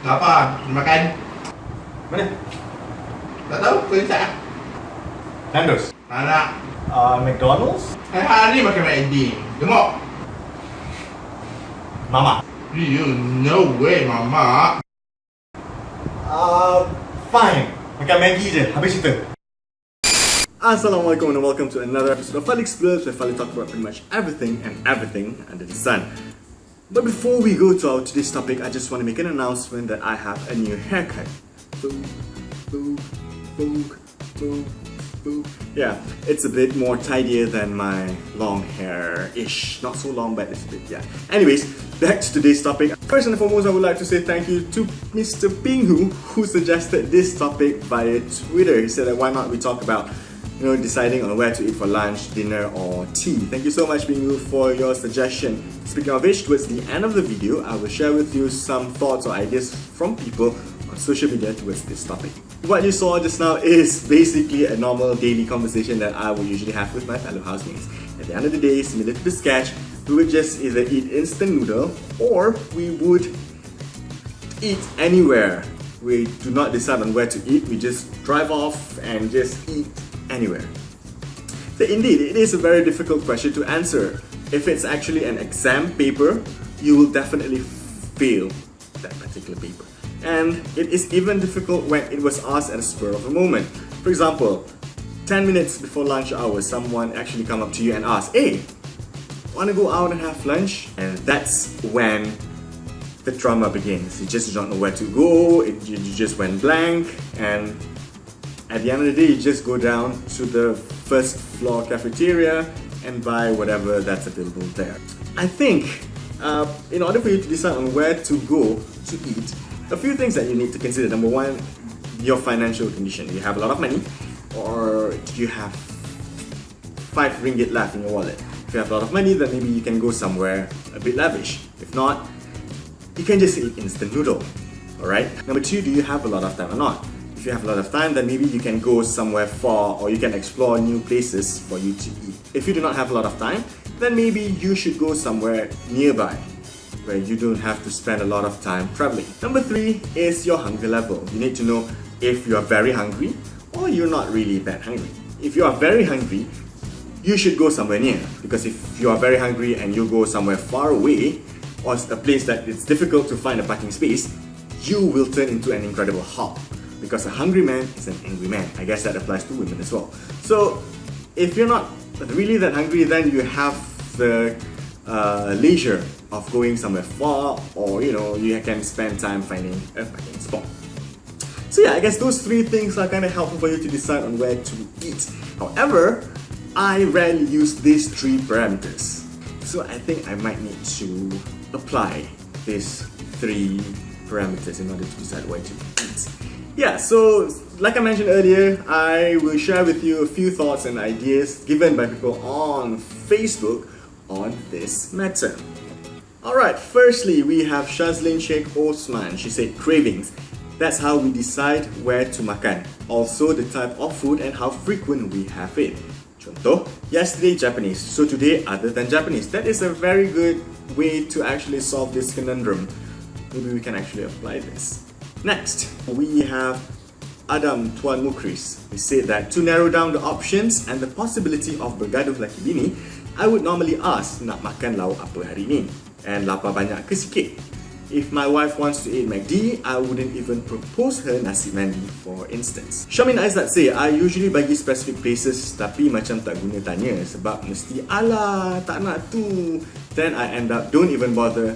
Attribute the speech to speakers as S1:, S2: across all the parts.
S1: Apa? Makan?
S2: Mana?
S1: Tak tahu, kau insyak?
S2: Nando's.
S1: Tak nak.
S2: McDonald's.
S1: Hari makan McD. Gemuk.
S2: Mama.
S1: You no way, mama.
S2: Fine. Makan Maggi je. Habis cerita. Assalamualaikum and welcome to another episode of Fali Explores, where Fali talk about pretty much everything and everything under the sun. But before we go to our today's topic, I just want to make an announcement that I have a new haircut. Yeah, it's a bit more tidier than my long hair-ish. Not so long, but it's a bit, yeah. Anyways, back to today's topic. First and foremost, I would like to say thank you to Mr. Pinghu, who suggested this topic via Twitter. He said that why not we talk about deciding on where to eat for lunch, dinner or tea. Thank you so much, Bingu, for your suggestion. Speaking of which, towards the end of the video, I will share with you some thoughts or ideas from people on social media towards this topic. What you saw just now is basically a normal daily conversation that I would usually have with my fellow housemates. At the end of the day, similar to the sketch, we would just either eat instant noodle or we would eat anywhere. We do not decide on where to eat, we just drive off and just eat anywhere. So indeed, it is a very difficult question to answer. If it's actually an exam paper, you will definitely fail that particular paper. And it is even difficult when it was asked at a spur of a moment. For example, 10 minutes before lunch hour, someone actually come up to you and ask, "Hey, wanna go out and have lunch?" And that's when the drama begins. You just don't know where to go, you just went blank, and at the end of the day, you just go down to the first floor cafeteria and buy whatever that's available there. I think in order for you to decide on where to go to eat, a few things that you need to consider. Number one, your financial condition. Do you have a lot of money, or do you have 5 ringgit left in your wallet? If you have a lot of money, then maybe you can go somewhere a bit lavish. If not, you can just eat instant noodle. Alright? Number two, do you have a lot of time or not? If you have a lot of time, then maybe you can go somewhere far or you can explore new places for you to eat. If you do not have a lot of time, then maybe you should go somewhere nearby where you don't have to spend a lot of time traveling. Number three is your hunger level. You need to know if you are very hungry or you're not really that hungry. If you are very hungry, you should go somewhere near, because if you are very hungry and you go somewhere far away or a place that it's difficult to find a parking space, you will turn into an incredible hog. Because a hungry man is an angry man. I guess that applies to women as well. So if you're not really that hungry, then you have the leisure of going somewhere far, or you can spend time finding a parking spot. So yeah, I guess those 3 things are kind of helpful for you to decide on where to eat. However, I rarely use these 3 parameters. So I think I might need to apply these 3 parameters in order to decide where to eat. Yeah, so like I mentioned earlier, I will share with you a few thoughts and ideas given by people on Facebook on this matter. Alright, firstly, we have Shazlin Sheikh Osman. She said cravings. That's how we decide where to makan. Also the type of food and how frequent we have it. Contoh, yesterday Japanese, so today other than Japanese. That is a very good way to actually solve this conundrum. Maybe we can actually apply this. Next, we have Adam Tuan Mukris. He said that to narrow down the options and the possibility of bergaduh laki bini, I would normally ask, nak makan lauk apa hari ni? And lapar banyak ke sikit? If my wife wants to eat McD, I wouldn't even propose her nasi mandi, for instance. Shamin Aizat say, I usually bagi specific places tapi macam tak guna tanya sebab mesti alah, tak nak tu. Then I end up don't even bother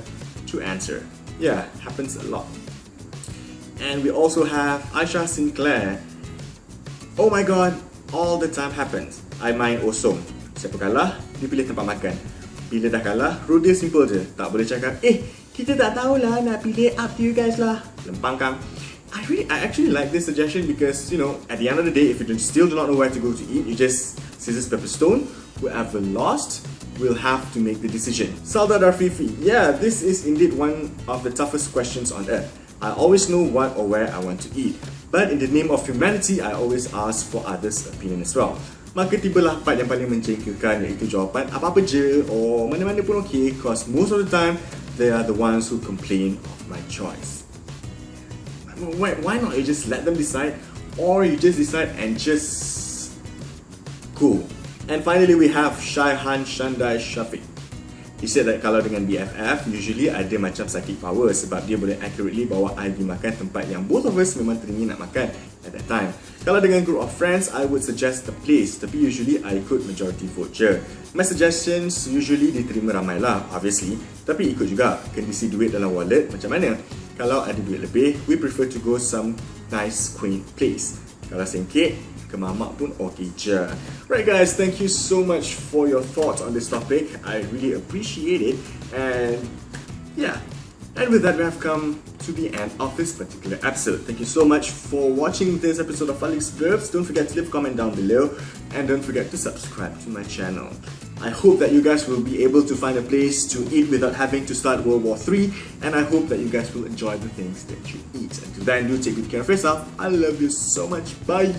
S2: to answer. Yeah, happens a lot. And we also have Aisha Sinclair. Oh my god, all the time happens. I main osong. Siapa kalah, dia pilih tempat makan. Bila dah kalah, rule dia simple je. Tak boleh cakap, kita tak tahulah, nak pilih, up to you guys lah. Lempang kang. I actually like this suggestion because, at the end of the day, if you still do not know where to go to eat, you just scissors, paper, stone. Whoever lost will have to make the decision. Saldar Darfifi. Yeah, this is indeed one of the toughest questions on earth. I always know what or where I want to eat. But in the name of humanity, I always ask for others' opinion as well. Maka tibalah part yang paling mencengkirkan, iaitu jawapan apa-apa je or mana-mana pun okay, because most of the time, they are the ones who complain of my choice. why not you just let them decide, or you just decide and just go. And finally we have Shaihan Shandai Shafiq. He said that kalau dengan BFF, usually ada macam psychic power sebab dia boleh accurately bawa I pergi makan tempat yang both of us memang teringin nak makan at that time. Kalau dengan group of friends, I would suggest the place, tapi usually I ikut majority vote je. My suggestions usually diterima ramai lah, obviously, tapi ikut juga kondisi duit dalam wallet macam mana. Kalau ada duit lebih, we prefer to go some nice quaint place. Kalau singkit, ke mamak pun okay je. Right guys, thank you so much for your thoughts on this topic. I really appreciate it. And yeah, and with that we have come to the end of this particular episode. Thank you so much for watching this episode of Alex Verbs. Don't forget to leave a comment down below, and don't forget to subscribe to my channel. I hope that you guys will be able to find a place to eat without having to start World War III, and I hope that you guys will enjoy the things that you eat. Until then, do take good care of yourself. I love you so much. Bye!